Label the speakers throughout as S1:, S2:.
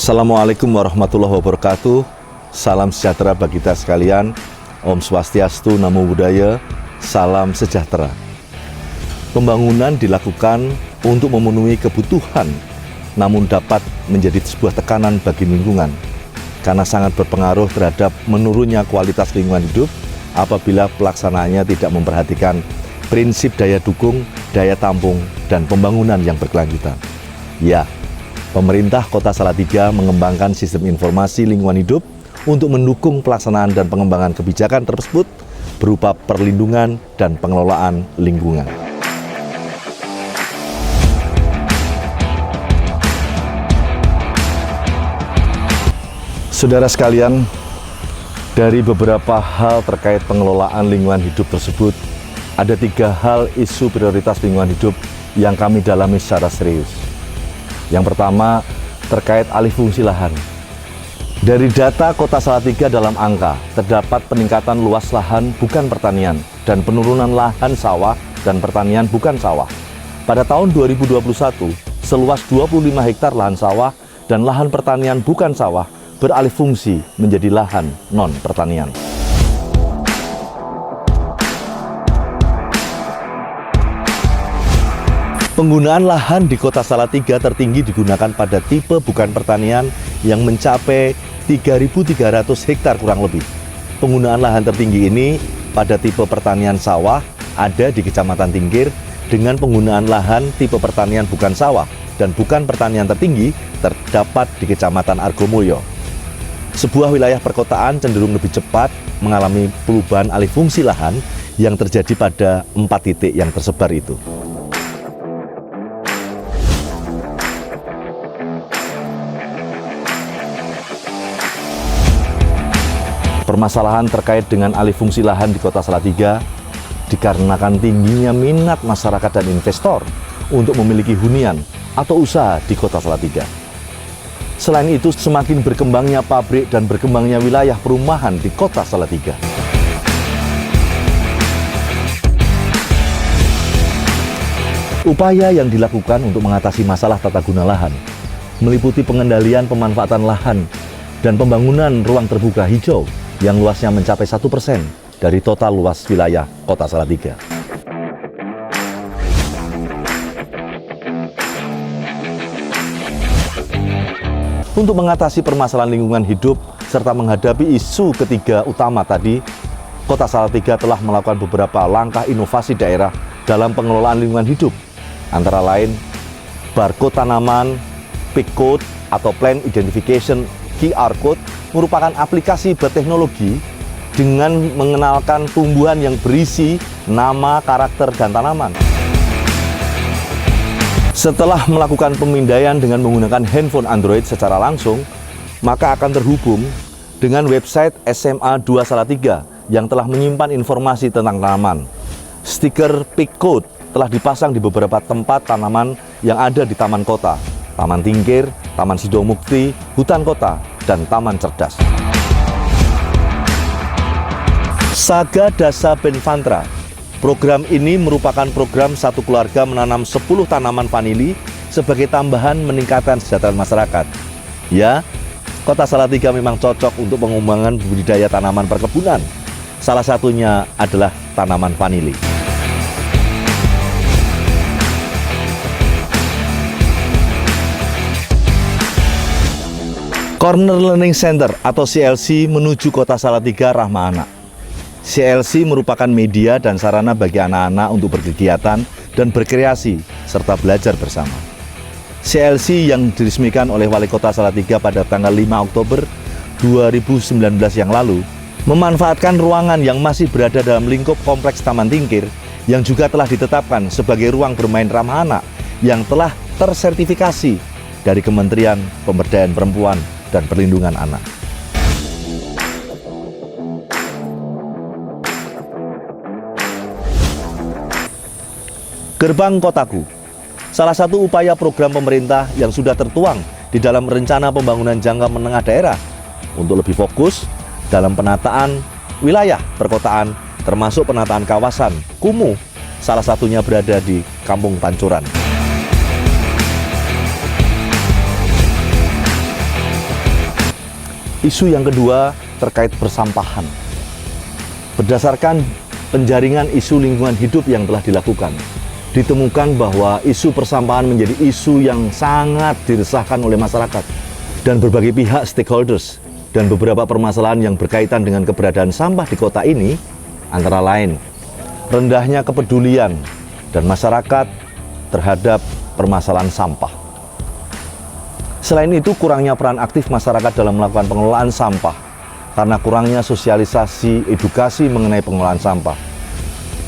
S1: Assalamualaikum warahmatullahi wabarakatuh. Salam sejahtera bagi kita sekalian. Om Swastiastu, Namo Buddhaya, salam sejahtera. Pembangunan dilakukan untuk memenuhi kebutuhan, namun dapat menjadi sebuah tekanan bagi lingkungan, karena sangat berpengaruh terhadap menurunnya kualitas lingkungan hidup apabila pelaksanaannya tidak memperhatikan prinsip daya dukung, daya tampung, dan pembangunan yang berkelanjutan. Ya, pemerintah Kota Salatiga mengembangkan sistem informasi lingkungan hidup untuk mendukung pelaksanaan dan pengembangan kebijakan tersebut berupa perlindungan dan pengelolaan lingkungan. Saudara sekalian, dari beberapa hal terkait pengelolaan lingkungan hidup tersebut, ada 3 hal isu prioritas lingkungan hidup yang kami dalami secara serius. Yang pertama, terkait alih fungsi lahan. Dari data Kota Salatiga dalam angka, terdapat peningkatan luas lahan bukan pertanian dan penurunan lahan sawah dan pertanian bukan sawah. Pada tahun 2021, seluas 25 hektar lahan sawah dan lahan pertanian bukan sawah beralih fungsi menjadi lahan non-pertanian. Penggunaan lahan di Kota Salatiga tertinggi digunakan pada tipe bukan pertanian yang mencapai 3.300 hektar kurang lebih. Penggunaan lahan tertinggi ini pada tipe pertanian sawah ada di Kecamatan Tingkir, dengan penggunaan lahan tipe pertanian bukan sawah dan bukan pertanian tertinggi terdapat di Kecamatan Argomulyo. Sebuah wilayah perkotaan cenderung lebih cepat mengalami perubahan alih fungsi lahan yang terjadi pada 4 titik yang tersebar itu. Permasalahan terkait dengan alih fungsi lahan di Kota Salatiga dikarenakan tingginya minat masyarakat dan investor untuk memiliki hunian atau usaha di Kota Salatiga. Selain itu, semakin berkembangnya pabrik dan berkembangnya wilayah perumahan di Kota Salatiga. Upaya yang dilakukan untuk mengatasi masalah tata guna lahan meliputi pengendalian pemanfaatan lahan dan pembangunan ruang terbuka hijau yang luasnya mencapai 1% dari total luas wilayah Kota Salatiga. Untuk mengatasi permasalahan lingkungan hidup serta menghadapi isu ketiga utama tadi, Kota Salatiga telah melakukan beberapa langkah inovasi daerah dalam pengelolaan lingkungan hidup, antara lain barcode tanaman, PIC code atau Plant Identification QR Code merupakan aplikasi berteknologi dengan mengenalkan tumbuhan yang berisi nama, karakter, dan tanaman. Setelah melakukan pemindaian dengan menggunakan handphone Android secara langsung, maka akan terhubung dengan website SMA 2 Salatiga yang telah menyimpan informasi tentang tanaman. Stiker PIC code telah dipasang di beberapa tempat tanaman yang ada di Taman Kota, Taman Tingkir, Taman Sidomukti, Hutan Kota, dan Taman Cerdas. Saga Dasa Benfantra. Program ini merupakan program satu keluarga menanam 10 tanaman vanili sebagai tambahan meningkatkan kesejahteraan masyarakat. Ya, Kota Salatiga memang cocok untuk pengembangan budidaya tanaman perkebunan. Salah satunya adalah tanaman vanili. Corner Learning Center atau CLC menuju Kota Salatiga Rahma Anak. CLC merupakan media dan sarana bagi anak-anak untuk berkegiatan dan berkreasi serta belajar bersama. CLC yang diresmikan oleh Wali Kota Salatiga pada tanggal 5 Oktober 2019 yang lalu memanfaatkan ruangan yang masih berada dalam lingkup kompleks Taman Tingkir yang juga telah ditetapkan sebagai ruang bermain ramah anak yang telah tersertifikasi dari Kementerian Pemberdayaan Perempuan dan Perlindungan Anak. Gerbang Kotaku, salah satu upaya program pemerintah yang sudah tertuang di dalam rencana pembangunan jangka menengah daerah untuk lebih fokus dalam penataan wilayah perkotaan, termasuk penataan kawasan kumuh, salah satunya berada di Kampung Pancuran. Isu yang kedua terkait persampahan. Berdasarkan penjaringan isu lingkungan hidup yang telah dilakukan, ditemukan bahwa isu persampahan menjadi isu yang sangat diresahkan oleh masyarakat dan berbagai pihak stakeholders, dan beberapa permasalahan yang berkaitan dengan keberadaan sampah di kota ini antara lain rendahnya kepedulian dan masyarakat terhadap permasalahan sampah. Selain itu, kurangnya peran aktif masyarakat dalam melakukan pengelolaan sampah karena kurangnya sosialisasi edukasi mengenai pengelolaan sampah.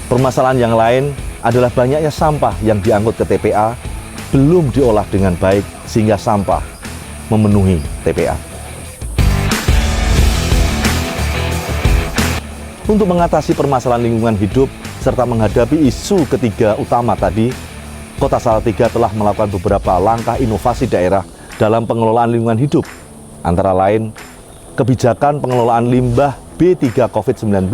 S1: Permasalahan yang lain adalah banyaknya sampah yang diangkut ke TPA belum diolah dengan baik sehingga sampah memenuhi TPA. Untuk mengatasi permasalahan lingkungan hidup serta menghadapi isu ketiga utama tadi, Kota Salatiga telah melakukan beberapa langkah inovasi daerah dalam pengelolaan lingkungan hidup, antara lain kebijakan pengelolaan limbah B3 COVID-19.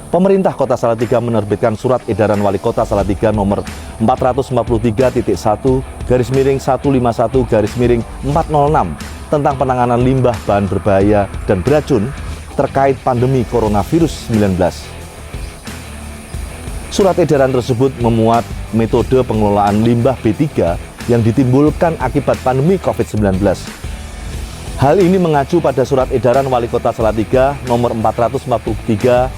S1: Pemerintah Kota Salatiga menerbitkan Surat Edaran Wali Kota Salatiga nomor 453.1-151-406 tentang penanganan limbah bahan berbahaya dan beracun terkait pandemi coronavirus 19. Surat edaran tersebut memuat metode pengelolaan limbah B3 yang ditimbulkan akibat pandemi COVID-19. Hal ini mengacu pada Surat Edaran Wali Kota Salatiga nomor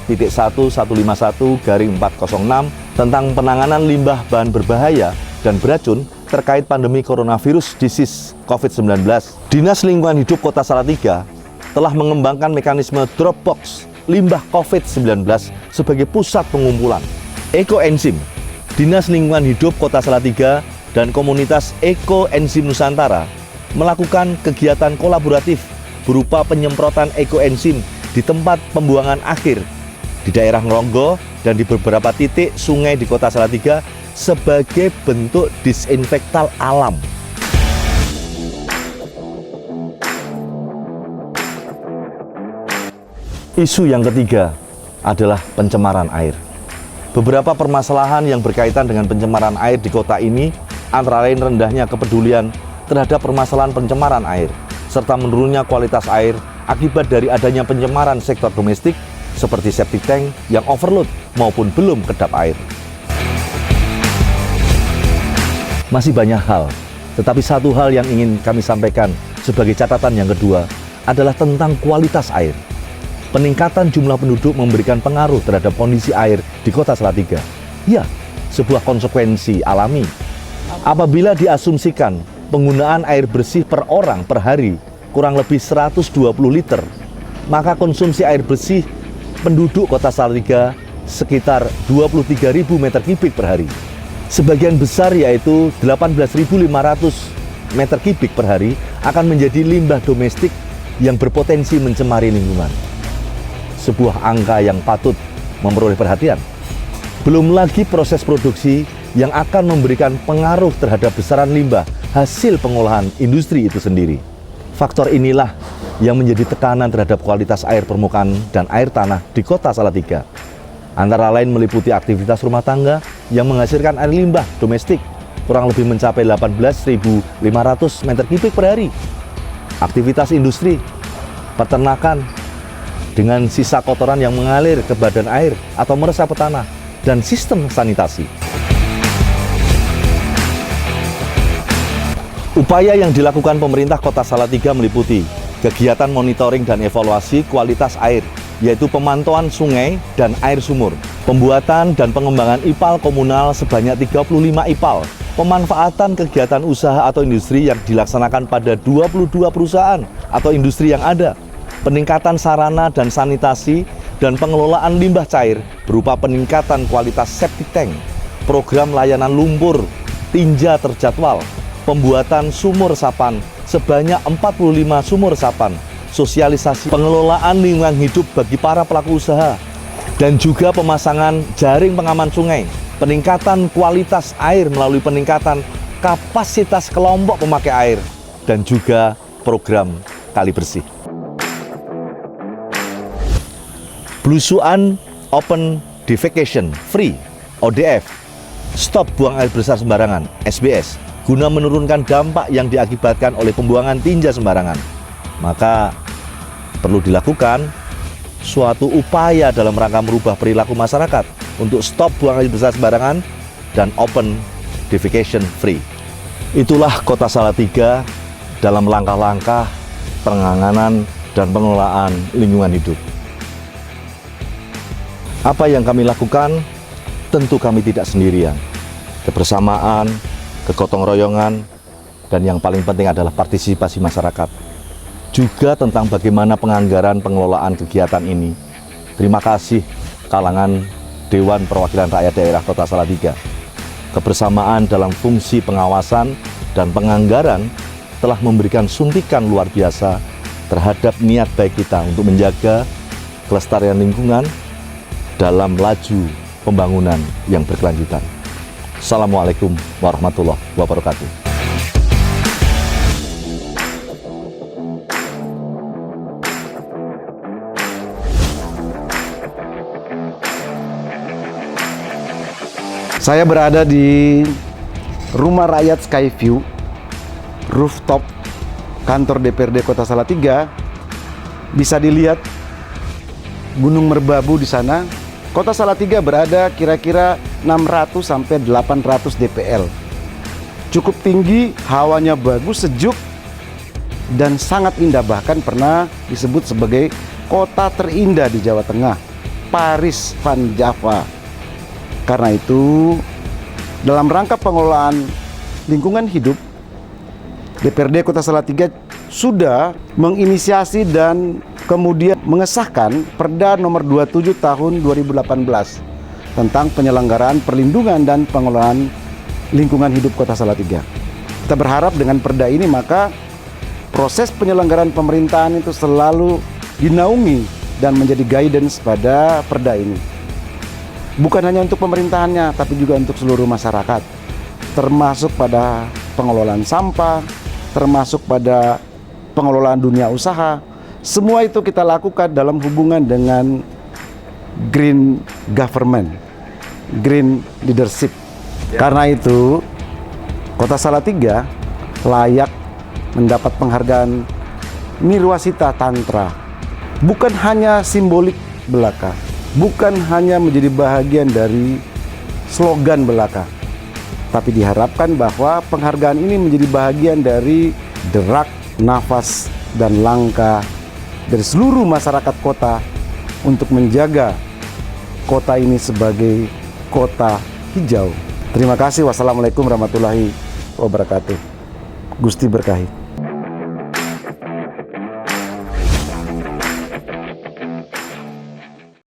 S1: 443.1151-406 tentang penanganan limbah bahan berbahaya dan beracun terkait pandemi coronavirus disease COVID-19. Dinas Lingkungan Hidup Kota Salatiga telah mengembangkan mekanisme Dropbox limbah COVID-19 sebagai pusat pengumpulan. Ekoenzim, Dinas Lingkungan Hidup Kota Salatiga dan komunitas Ekoenzim Nusantara melakukan kegiatan kolaboratif berupa penyemprotan ekoenzim di tempat pembuangan akhir di daerah Ngronggo dan di beberapa titik sungai di Kota Salatiga sebagai bentuk disinfektan alam. Isu yang ketiga adalah pencemaran air. Beberapa permasalahan yang berkaitan dengan pencemaran air di kota ini antara lain rendahnya kepedulian terhadap permasalahan pencemaran air, serta menurunnya kualitas air akibat dari adanya pencemaran sektor domestik seperti septic tank yang overload maupun belum kedap air. Masih banyak hal, tetapi satu hal yang ingin kami sampaikan sebagai catatan yang kedua adalah tentang kualitas air. Peningkatan jumlah penduduk memberikan pengaruh terhadap kondisi air di Kota Salatiga. Ya, sebuah konsekuensi alami. Apabila diasumsikan penggunaan air bersih per orang per hari kurang lebih 120 liter, maka konsumsi air bersih penduduk Kota Salatiga sekitar 23.000 meter kubik per hari. Sebagian besar yaitu 18.500 meter kubik per hari akan menjadi limbah domestik yang berpotensi mencemari lingkungan. Sebuah angka yang patut memperoleh perhatian. Belum lagi proses produksi yang akan memberikan pengaruh terhadap besaran limbah hasil pengolahan industri itu sendiri. Faktor inilah yang menjadi tekanan terhadap kualitas air permukaan dan air tanah di Kota Salatiga. Antara lain meliputi aktivitas rumah tangga yang menghasilkan air limbah domestik kurang lebih mencapai 18.500 meter kubik per hari. Aktivitas industri, peternakan, dengan sisa kotoran yang mengalir ke badan air atau meresap ke tanah, dan sistem sanitasi. Upaya yang dilakukan pemerintah Kota Salatiga meliputi kegiatan monitoring dan evaluasi kualitas air, yaitu pemantauan sungai dan air sumur, pembuatan dan pengembangan IPAL komunal sebanyak 35 IPAL, pemanfaatan kegiatan usaha atau industri yang dilaksanakan pada 22 perusahaan atau industri yang ada, peningkatan sarana dan sanitasi dan pengelolaan limbah cair berupa peningkatan kualitas septic tank, program layanan lumpur, tinja terjadwal, pembuatan sumur resapan sebanyak 45 sumur resapan, sosialisasi pengelolaan lingkungan hidup bagi para pelaku usaha, dan juga pemasangan jaring pengaman sungai, peningkatan kualitas air melalui peningkatan kapasitas kelompok pemakai air, dan juga program kali bersih. Blusuan Open Defecation Free ODF, stop buang air besar sembarangan SBS, guna menurunkan dampak yang diakibatkan oleh pembuangan tinja sembarangan. Maka perlu dilakukan suatu upaya dalam rangka merubah perilaku masyarakat untuk stop buang air besar sembarangan dan open defecation free. Itulah Kota Salatiga dalam langkah-langkah penanganan dan pengelolaan lingkungan hidup. Apa yang kami lakukan, tentu kami tidak sendirian. Kebersamaan, kegotong royongan, dan yang paling penting adalah partisipasi masyarakat. Juga tentang bagaimana penganggaran pengelolaan kegiatan ini. Terima kasih kalangan Dewan Perwakilan Rakyat Daerah Kota Salatiga. Kebersamaan dalam fungsi pengawasan dan penganggaran telah memberikan suntikan luar biasa terhadap niat baik kita untuk menjaga kelestarian lingkungan dalam laju pembangunan yang berkelanjutan. Assalamualaikum warahmatullahi wabarakatuh.
S2: Saya berada di Rumah Rakyat Skyview, rooftop kantor DPRD Kota Salatiga. Bisa dilihat Gunung Merbabu di sana. Kota Salatiga berada kira-kira 600 sampai 800 dpl. Cukup tinggi, hawanya bagus, sejuk, dan sangat indah. Bahkan pernah disebut sebagai kota terindah di Jawa Tengah, Paris van Java. Karena itu, dalam rangka pengelolaan lingkungan hidup, DPRD Kota Salatiga sudah menginisiasi dan kemudian mengesahkan Perda Nomor 27 Tahun 2018 tentang penyelenggaraan perlindungan dan pengelolaan lingkungan hidup Kota Salatiga. Kita berharap dengan perda ini maka proses penyelenggaraan pemerintahan itu selalu dinaungi dan menjadi guidance pada perda ini. Bukan hanya untuk pemerintahannya, tapi juga untuk seluruh masyarakat, termasuk pada pengelolaan sampah, termasuk pada pengelolaan dunia usaha. Semua itu kita lakukan dalam hubungan dengan green government, green leadership. Karena itu, Kota Salatiga layak mendapat penghargaan Nirwasita Tantra. Bukan hanya simbolik belaka, bukan hanya menjadi bahagian dari slogan belaka, tapi diharapkan bahwa penghargaan ini menjadi bahagian dari derak, nafas, dan langkah dari seluruh masyarakat kota untuk menjaga kota ini sebagai kota hijau. Terima kasih. Wassalamualaikum warahmatullahi wabarakatuh. Gusti berkahi.